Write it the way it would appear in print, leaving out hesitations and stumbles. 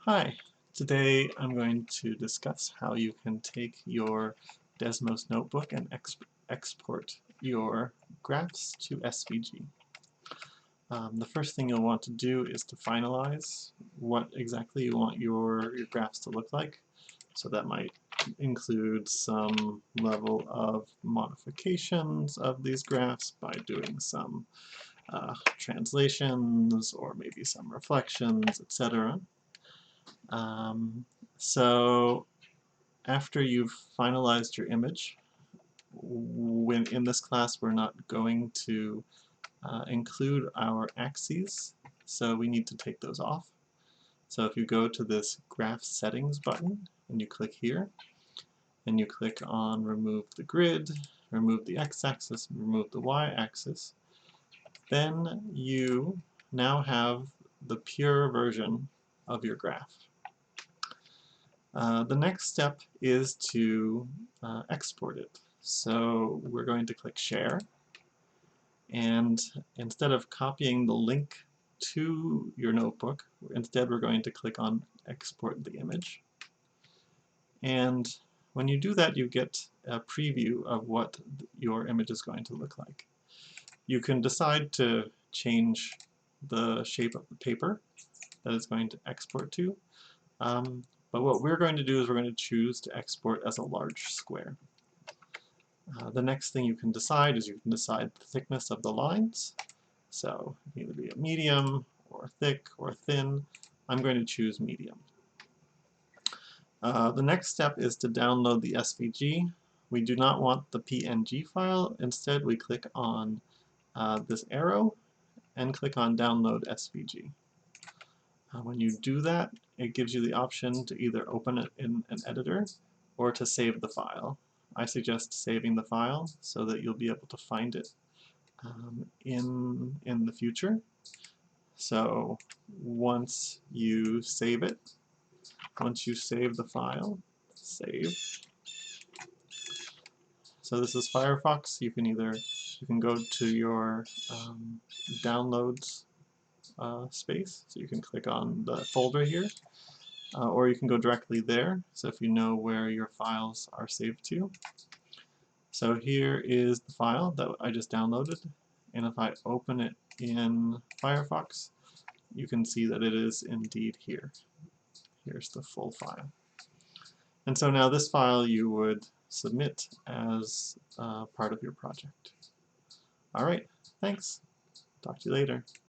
Hi, today I'm going to discuss how you can take your Desmos notebook and export your graphs to SVG. The first thing you'll want to do is to finalize what exactly you want your graphs to look like. So that might include some level of modifications of these graphs by doing some translations or maybe some reflections, etc. So after you've finalized your image, when in this class we're not going to include our axes, so we need to take those off. So if you go to this Graph Settings button and you click here, and you click on Remove the Grid, remove the x-axis, remove the y-axis, then you now have the pure version of your graph. The next step is to export it. So we're going to click Share, and instead of copying the link to your notebook, instead we're going to click on Export the Image. And when you do that, you get a preview of what your image is going to look like. You can decide to change the shape of the paper that it's going to export to. But what we're going to do is we're going to choose to export as a large square. The next thing you can decide is you can decide the thickness of the lines. So it can either be a medium or thick or thin. I'm going to choose medium. The next step is to download the SVG. We do not want the PNG file. Instead, we click on this arrow and click on Download SVG. When you do that, it gives you the option to either open it in an editor or to save the file. I suggest saving the file so that you'll be able to find it in the future. So once you save it, once you save the file, save. So this is Firefox. You can go to your downloads space, so you can click on the folder here, or you can go directly there, so if you know where your files are saved to. So here is the file that I just downloaded, and if I open it in Firefox, you can see that it is indeed here. Here's the full file. And so now this file you would submit as part of your project. Alright, thanks. Talk to you later.